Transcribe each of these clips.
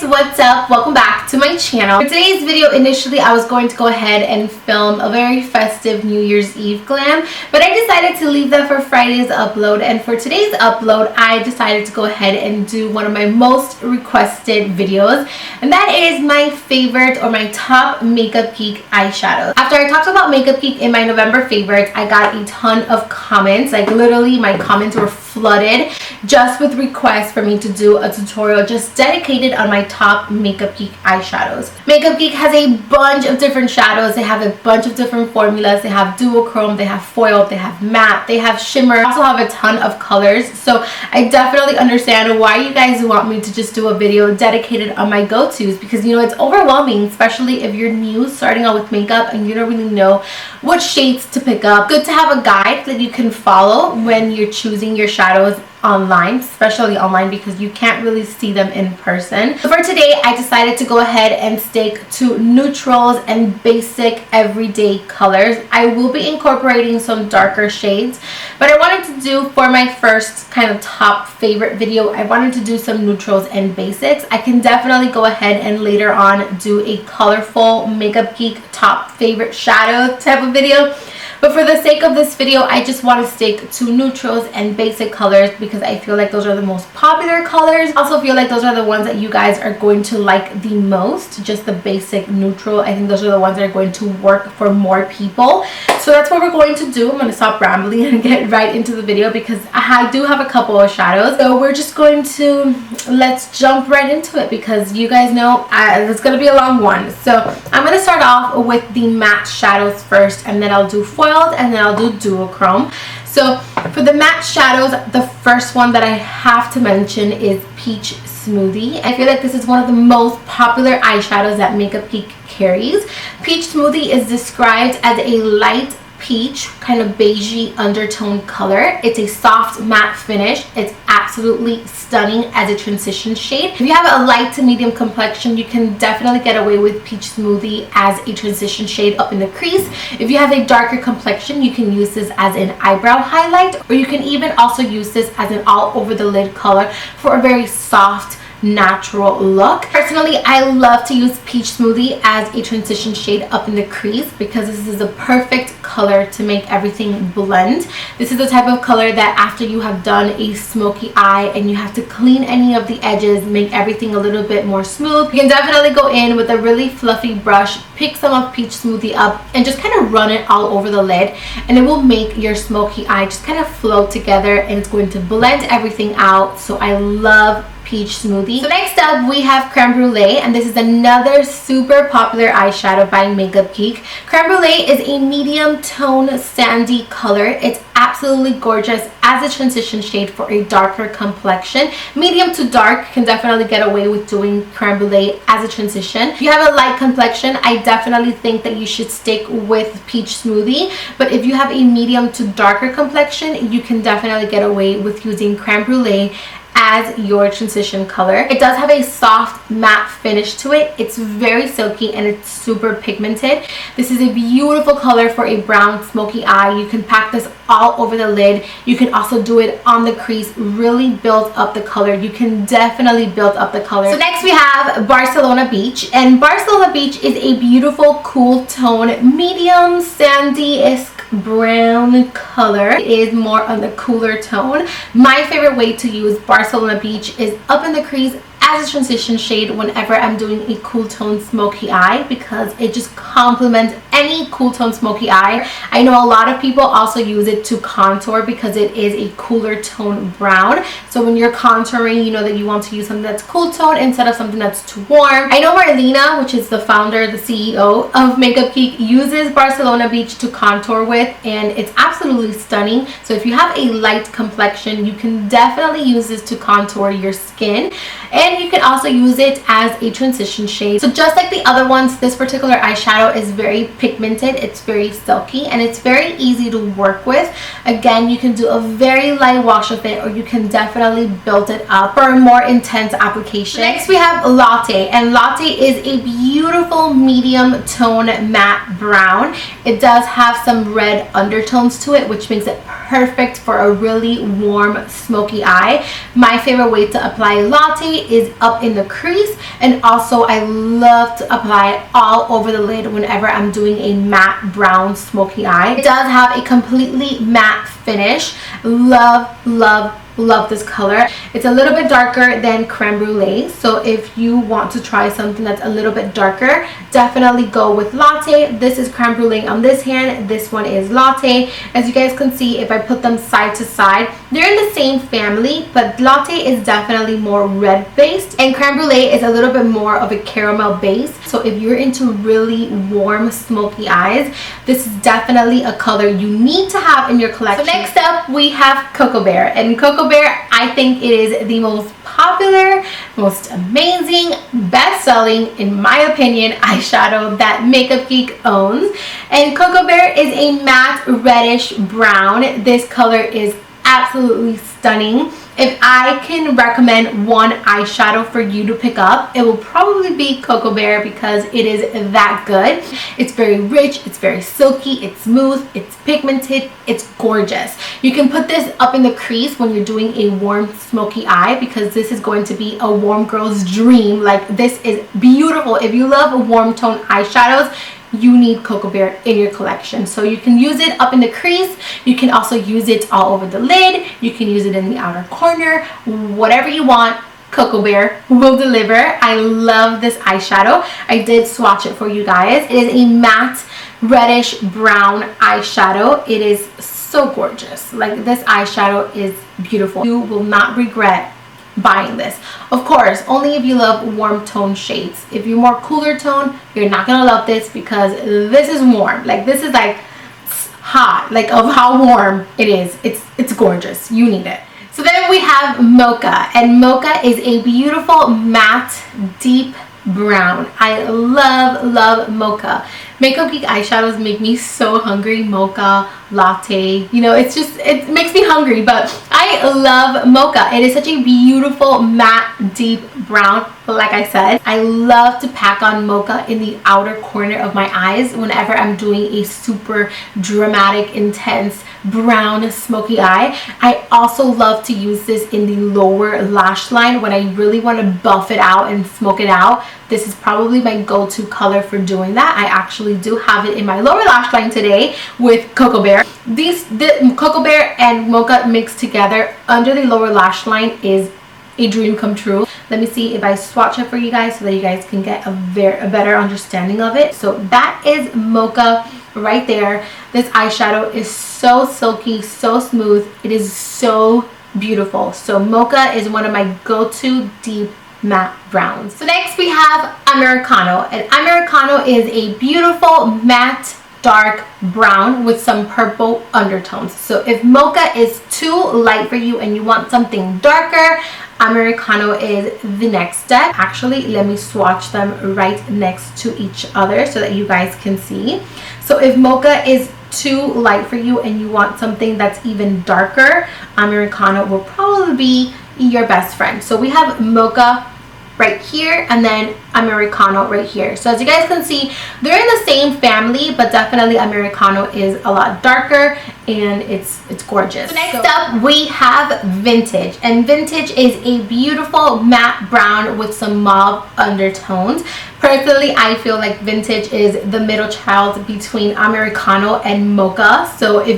what's up? Welcome back to my channel. For today's video, initially I was going to go ahead and film a very festive New Year's Eve glam, but I decided to leave that for Friday's upload, and for today's upload I decided to go ahead and do one of my most requested videos, and that is my favorite or my top Makeup Geek eyeshadows. After I talked about Makeup Geek in my November favorites, I got a ton of comments. Like literally my comments were flooded just with requests for me to do a tutorial just dedicated on my top Makeup Geek eyeshadows. Makeup Geek has a bunch of different shadows. They have a bunch of different formulas. They have duochrome, they have foil, they have matte, they have shimmer. They also have a ton of colors. So I definitely understand why you guys want me to just do a video dedicated on my go-tos, because you know it's overwhelming, especially if you're new starting out with makeup and you don't really know what shades to pick up. Good to have a guide that you can follow when you're choosing your shadows online, especially online, because you can't really see them in person. So for today I decided to go ahead and stick to neutrals and basic everyday colors. I will be incorporating some darker shades, but I wanted to do, for my first kind of top favorite video, I wanted to do some neutrals and basics. I can definitely go ahead and later on do a colorful Makeup Geek top favorite shadow type of video. But for the sake of this video, I just want to stick to neutrals and basic colors because I feel like those are the most popular colors. I also feel like those are the ones that you guys are going to like the most. Just the basic neutral. I think those are the ones that are going to work for more people. So that's what we're going to do. I'm going to stop rambling and get right into the video because I do have a couple of shadows. So we're just going to, let's jump right into it because you guys know it's going to be a long one. So I'm going to start off with the matte shadows first, and then I'll do foil, and then I'll do duochrome. So for the matte shadows, the first one that I have to mention is Peach Smoothie. I feel like this is one of the most popular eyeshadows that Makeup Geek carries. Peach Smoothie is described as a light peach, kind of beigey undertone color. It's a soft matte finish. It's absolutely stunning as a transition shade. If you have a light to medium complexion, you can definitely get away with Peach Smoothie as a transition shade up in the crease. If you have a darker complexion, you can use this as an eyebrow highlight, or you can even also use this as an all over the lid color for a very soft natural look. Personally, I love to use Peach Smoothie as a transition shade up in the crease because this is a perfect color to make everything blend. This is the type of color that after you have done a smoky eye and you have to clean any of the edges, make everything a little bit more smooth, you can definitely go in with a really fluffy brush, pick some of Peach Smoothie up and just kind of run it all over the lid, and it will make your smoky eye just kind of flow together and it's going to blend everything out. So I love Peach Smoothie. So next up we have Creme Brulee, and this is another super popular eyeshadow by Makeup Geek. Creme Brulee is a medium tone sandy color. It's absolutely gorgeous as a transition shade for a darker complexion. Medium to dark can definitely get away with doing Creme Brulee as a transition. If you have a light complexion, I definitely think that you should stick with Peach Smoothie, but if you have a medium to darker complexion, you can definitely get away with using Creme Brulee as your transition color. It does have a soft matte finish to it. It's very silky and it's super pigmented. This is a beautiful color for a brown smoky eye. You can pack this all over the lid. You can also do it on the crease, really build up the color. You can definitely build up the color. So next we have Barcelona Beach, and Barcelona Beach is a beautiful cool tone, medium sandy-esque brown color. It is more on the cooler tone. My favorite way to use Barcelona Beach is up in the crease as a transition shade whenever I'm doing a cool tone smoky eye, because it just complements any cool tone smoky eye. I know a lot of people also use it to contour because it is a cooler tone brown. So when you're contouring, you know that you want to use something that's cool tone instead of something that's too warm. I know Marlena, which is the founder, the CEO of Makeup Geek, uses Barcelona Beach to contour with, and it's absolutely stunning. So if you have a light complexion, you can definitely use this to contour your skin, and you can also use it as a transition shade. So just like the other ones, this particular eyeshadow is very pigmented, it's very silky, and it's very easy to work with. Again, you can do a very light wash of it, or you can definitely build it up for a more intense application. Next we have Latte, and Latte is a beautiful medium tone matte brown. It does have some red undertones to it, which makes it perfect for a really warm smoky eye. My favorite way to apply Latte is is up in the crease, and also I love to apply it all over the lid whenever I'm doing a matte brown smoky eye. It does have a completely matte finish. Love, love, love this color. It's a little bit darker than Creme Brulee, so if you want to try something that's a little bit darker, definitely go with Latte. This is Creme Brulee on this hand, this one is Latte. As you guys can see, if I put them side to side, they're in the same family, but Latte is definitely more red based and Creme Brulee is a little bit more of a caramel base. So if you're into really warm smoky eyes, this is definitely a color you need to have in your collection. So next up we have Coco Bear, and Coco Bear, I think it is the most popular, most amazing, best-selling, in my opinion, eyeshadow that Makeup Geek owns. And Coco Bear is a matte reddish brown. This color is absolutely stunning. If I can recommend one eyeshadow for you to pick up, it will probably be Coco Bear because it is that good. It's very rich, it's very silky, it's smooth, it's pigmented, it's gorgeous. You can put this up in the crease when you're doing a warm smoky eye because this is going to be a warm girl's dream. Like, this is beautiful. If you love warm tone eyeshadows, you need Coco Bear in your collection. So you can use it up in the crease, you can also use it all over the lid, you can use it in the outer corner, whatever you want, Coco Bear will deliver. I love this eyeshadow. I did swatch it for you guys. It is a matte reddish brown eyeshadow. It is so gorgeous. Like, this eyeshadow is beautiful. You will not regret buying this. Of course, only if you love warm tone shades. If you're more cooler tone, you're not gonna love this because this is warm. Like, this is like hot, like of how warm it is. It's gorgeous. You need it. So then we have Mocha, and Mocha is a beautiful matte deep brown. I love Mocha. Makeup Geek eyeshadows make me so hungry. Mocha, Latte, you know, it's just, it makes me hungry, but I love Mocha. It is such a beautiful matte deep brown. Like I said, I love to pack on Mocha in the outer corner of my eyes whenever I'm doing a super dramatic, intense brown smoky eye. I also love to use this in the lower lash line when I really want to buff it out and smoke it out. This is probably my go-to color for doing that. I actually do have it in my lower lash line today with Coco Bear. The Coco Bear and Mocha mixed together under the lower lash line is a dream come true. Let me see if I swatch it for you guys so that you guys can get a better understanding of it. So that is Mocha right there. This eyeshadow is so silky, so smooth. It is so beautiful. So Mocha is one of my go-to deep matte browns. So next we have Americano, and Americano is a beautiful matte dark brown with some purple undertones. So if Mocha is too light for you and you want something darker, Americano is the next step. Actually, let me swatch them right next to each other so that you guys can see. So if Mocha is too light for you and you want something that's even darker, Americano will probably be your best friend. So we have Mocha right here and then Americano right here. So as you guys can see, they're in the same family, but definitely Americano is a lot darker and it's gorgeous. So next up we have Vintage, and Vintage is a beautiful matte brown with some mauve undertones. Personally, I feel like Vintage is the middle child between Americano and Mocha. So if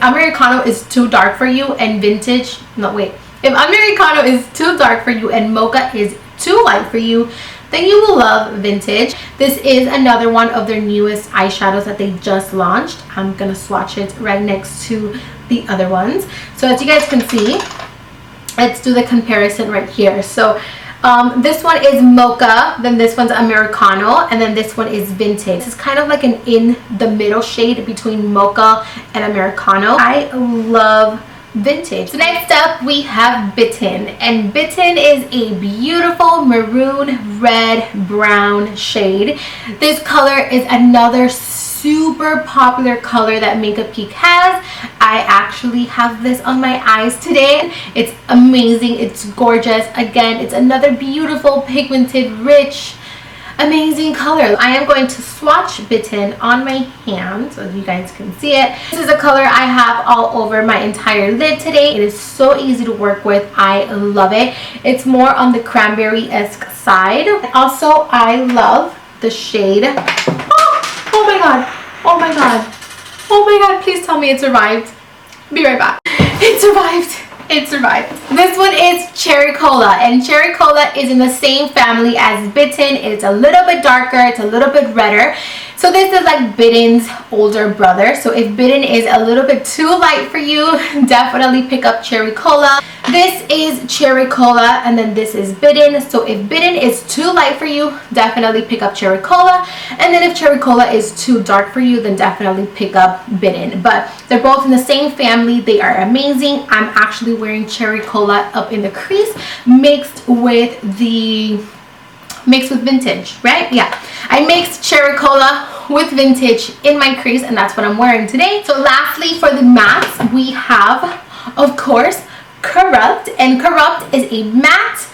Americano is too dark for you and Vintage, if Americano is too dark for you and Mocha is too light for you, then you will love Vintage. This is another one of their newest eyeshadows that they just launched. I'm gonna swatch it right next to the other ones. So as you guys can see, let's do the comparison right here. So this one is Mocha, then this one's Americano, and then this one is Vintage. This is kind of like an in the middle shade between Mocha and Americano. I love Vintage. So next up we have Bitten, and Bitten is a beautiful maroon red brown shade. This color is another super popular color that Makeup Geek has. I actually have this on my eyes today. It's amazing, it's gorgeous. Again, it's another beautiful pigmented rich amazing color. I am going to swatch Bitten on my hand so you guys can see it. This is a color I have all over my entire lid today. It is so easy to work with. I love it. It's more on the cranberry-esque side. Also, I love the shade. Oh my god. Oh my god. Oh my god. Please tell me it survived. Be right back. It survived. It survived. This one is Cherry Cola, and Cherry Cola is in the same family as Bitten. It's a little bit darker, it's a little bit redder. So this is like Bitten's older brother. So if Bitten is a little bit too light for you, definitely pick up Cherry Cola. This is Cherry Cola, and then this is Bitten. So if Bitten is too light for you, definitely pick up Cherry Cola. And then if Cherry Cola is too dark for you, then definitely pick up Bitten. But they're both in the same family. They are amazing. I'm actually wearing Cherry Cola up in the crease mixed with Vintage, right? Yeah, I mixed Cherry Cola with Vintage in my crease, and that's what I'm wearing today. So lastly, for the mattes, we have, of course, Corrupt, and Corrupt is a matte,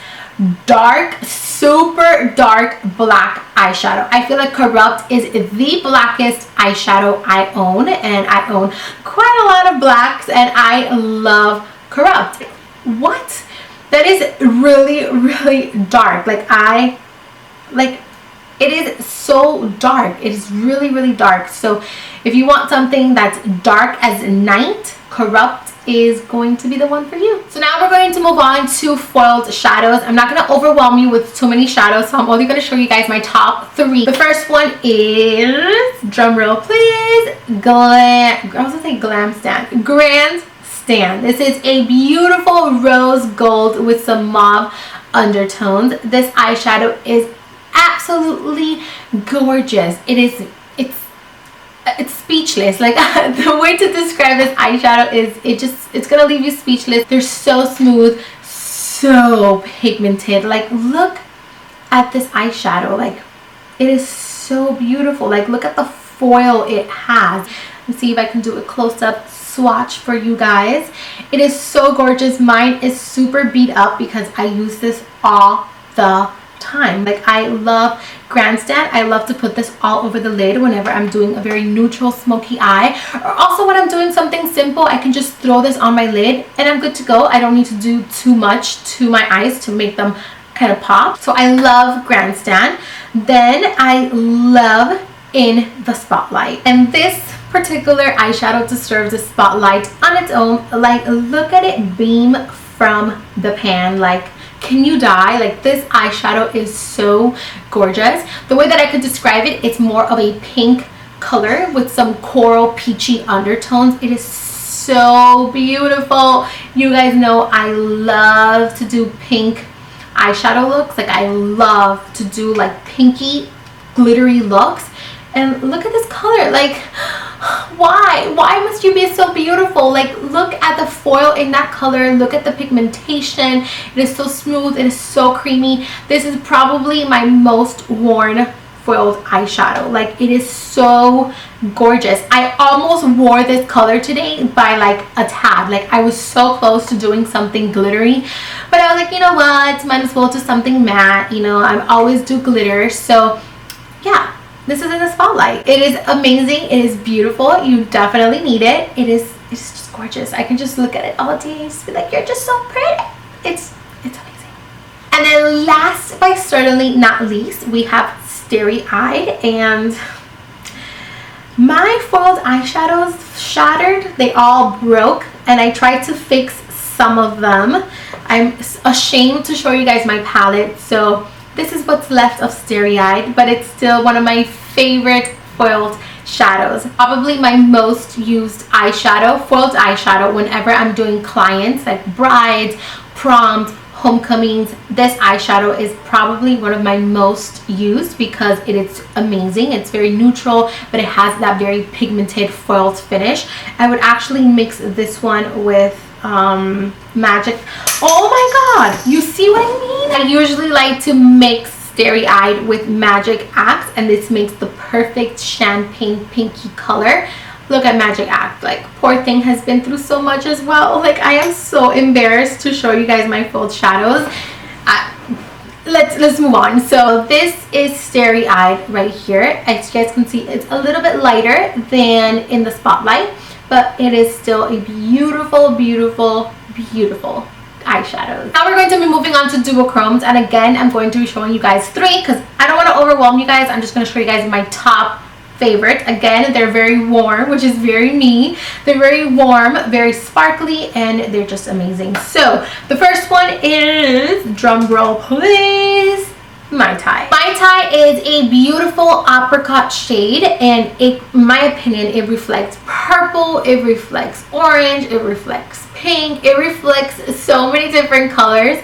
dark, super dark black eyeshadow. I feel like Corrupt is the blackest eyeshadow I own, and I own quite a lot of blacks, and I love Corrupt. What? That is really, really dark. It is so dark. It is really, really dark. So if you want something that's dark as night, Corrupt is going to be the one for you. So now we're going to move on to foiled shadows. I'm not going to overwhelm you with too many shadows, so I'm only going to show you guys my top 3. The first one is, drum roll please, Grand Stand. This is a beautiful rose gold with some mauve undertones. This eyeshadow is absolutely gorgeous. It's speechless. Like the way to describe this eyeshadow is it's gonna leave you speechless. They're so smooth, so pigmented. Like look at this eyeshadow. Like it is so beautiful. Like look at the foil it has. Let's see if I can do a close-up swatch for you guys. It is so gorgeous. Mine is super beat up because I use this all the time. Like I love Grandstand. I love to put this all over the lid whenever I'm doing a very neutral smoky eye, or also when I'm doing something simple, I can just throw this on my lid and I'm good to go. I don't need to do too much to my eyes to make them kind of pop. So I love Grandstand. Then I love In the Spotlight, and this particular eyeshadow deserves the spotlight on its own. Like look at it beam from the pan. Like can you die? Like this eyeshadow is so gorgeous. The way that I could describe it, it's more of a pink color with some coral peachy undertones. It is so beautiful. You guys know I love to do pink eyeshadow looks. Like I love to do like pinky glittery looks, and look at this color. Like why must you be so beautiful? Like look at the foil in that color. Look at the pigmentation. It is so smooth. It is so creamy. This is probably my most worn foiled eyeshadow. Like it is so gorgeous. I almost wore this color today by like a tad. Like I was so close to doing something glittery, but I was like, you know what, might as well do something matte. You know, I always do glitter. So yeah, this is In the Spotlight. It is amazing. It is beautiful. You definitely need it. It's just gorgeous. I can just look at it all day and just be like, you're just so pretty. It's amazing. And then last but certainly not least, we have Starry Eyed, and my foiled eyeshadows shattered. They all broke, and I tried to fix some of them. I'm ashamed to show you guys my palette, so this is what's left of Starry Eyed, but it's still one of my favorite foiled shadows. Probably my most used eyeshadow, foiled eyeshadow, whenever I'm doing clients like brides, proms, homecomings. This eyeshadow is probably one of my most used because it is amazing. It's very neutral, but it has that very pigmented foiled finish. I would actually mix this one with Magic. Oh my god, you see what I mean? I usually like to mix Starry Eyed with Magic Act, and this makes the perfect champagne pinky color. Look at Magic Act. Like, poor thing has been through so much as well. Like, I am so embarrassed to show you guys my foiled shadows. let's move on. So this is Starry Eyed right here. As you guys can see, it's a little bit lighter than in the spotlight, but it is still a beautiful, beautiful, beautiful eyeshadow. Now we're going to be moving on to duochromes, and again I'm going to be showing you guys 3 because I don't want to overwhelm you guys. I'm just going to show you guys my top favorite. Again, they're very warm, which is very me. They're very warm, very sparkly, and they're just amazing. So the first one is, drum roll please, Mai Tai. Mai Tai is a beautiful apricot shade, and in my opinion, it reflects purple, it reflects orange, it reflects pink, it reflects so many different colors.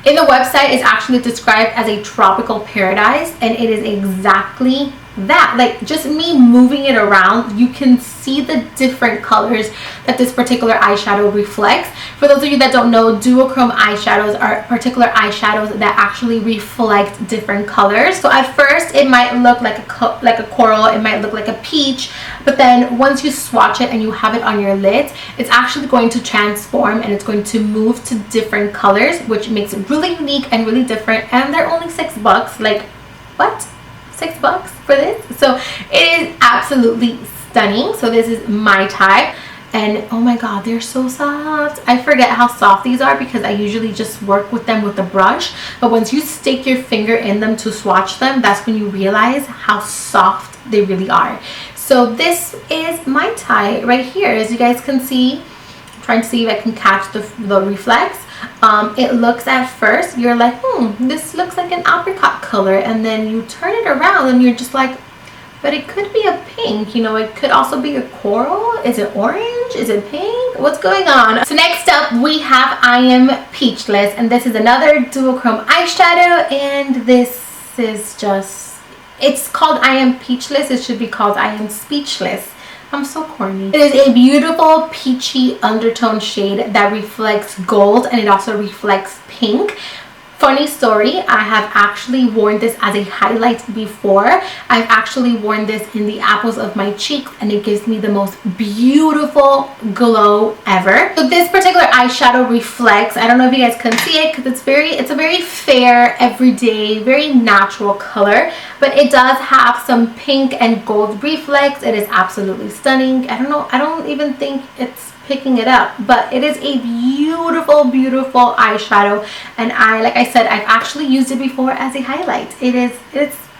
In the website, it's actually described as a tropical paradise, and it is exactly that. Like, just me moving it around, you can see the different colors that this particular eyeshadow reflects. For those of you that don't know, duochrome eyeshadows are particular eyeshadows that actually reflect different colors. So at first it might look like a coral, it might look like a peach, but then once you swatch it and you have it on your lids, it's actually going to transform and it's going to move to different colors, which makes it really unique and really different. And they're only $6. Like, what? $6 for this? So it is absolutely stunning. So this is Mai Tai, and oh my god, they're so soft. I forget how soft these are because I usually just work with them with a brush, but once you stick your finger in them to swatch them, that's when you realize how soft they really are. So this is Mai Tai right here. As you guys can see, I'm trying to see if I can catch the reflex. It looks, at first you're like, this looks like an apricot color, and then you turn it around and you're just like, but it could be a pink, you know, it could also be a coral. Is it orange? Is it pink? What's going on? So next up we have I Am Peachless, and this is another duochrome eyeshadow, and this is just, it's called I Am Peachless. It should be called I Am Speechless. I'm so corny. It is a beautiful peachy undertone shade that reflects gold, and it also reflects pink. Funny story, I have actually worn this as a highlight before. I've actually worn this in the apples of my cheeks, and it gives me the most beautiful glow ever. So this particular eyeshadow reflects, I don't know if you guys can see it because it's a very fair, everyday, very natural color, but it does have some pink and gold reflex. It is absolutely stunning. I don't even think it's picking it up, but it is a beautiful, beautiful eyeshadow, and like I said, I've actually used it before as a highlight.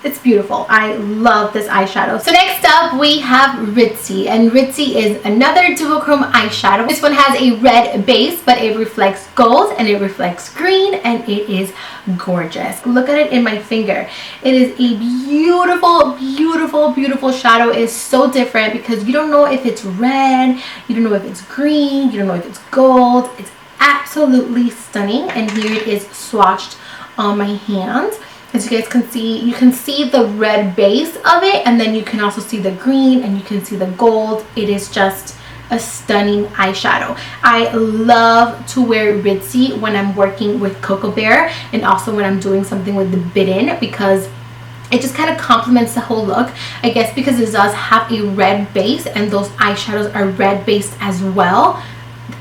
It's beautiful. I love this eyeshadow. So next up we have Ritzy, and Ritzy is another duochrome eyeshadow. This one has a red base, but it reflects gold and it reflects green, and it is gorgeous. Look at it in my finger. It is a beautiful, beautiful, beautiful shadow. It is so different because you don't know if it's red, you don't know if it's green, you don't know if it's gold. It's absolutely stunning, and here it is swatched on my hand. As you guys can see, you can see the red base of it, and then you can also see the green, and you can see the gold. It is just a stunning eyeshadow. I love to wear Ritzy when I'm working with Coco Bear, and also when I'm doing something with the bid-in, because it just kind of complements the whole look. I guess because it does have a red base, and those eyeshadows are red based as well.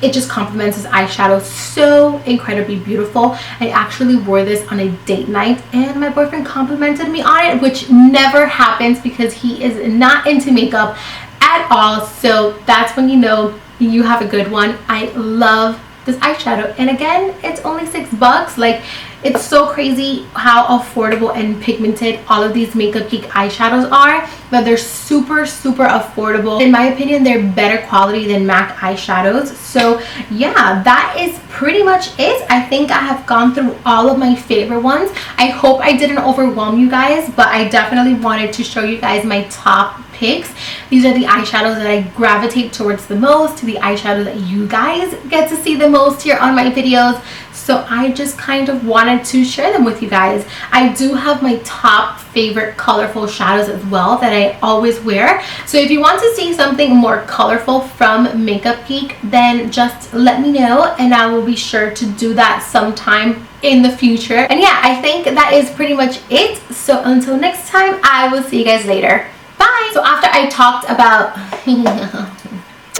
It just complements this eyeshadow so incredibly beautiful. I actually wore this on a date night, and my boyfriend complimented me on it, which never happens because he is not into makeup at all. So that's when you know you have a good one. I love this eyeshadow, and again, it's only $6. Like, it's so crazy how affordable and pigmented all of these Makeup Geek eyeshadows are, but they're super, super affordable. In my opinion, they're better quality than MAC eyeshadows. So yeah, that is pretty much it. I think I have gone through all of my favorite ones. I hope I didn't overwhelm you guys, but I definitely wanted to show you guys my top picks. These are the eyeshadows that I gravitate towards the most, the eyeshadows that you guys get to see the most here on my videos. So I just kind of wanted to share them with you guys. I do have my top favorite colorful shadows as well that I always wear. So if you want to see something more colorful from Makeup Geek, then just let me know, and I will be sure to do that sometime in the future. And yeah, I think that is pretty much it. So until next time, I will see you guys later. Bye! So after I talked about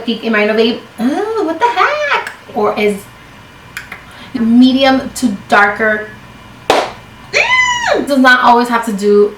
Geek, am I no babe? Oh, what the heck? Or is medium to darker does not always have to do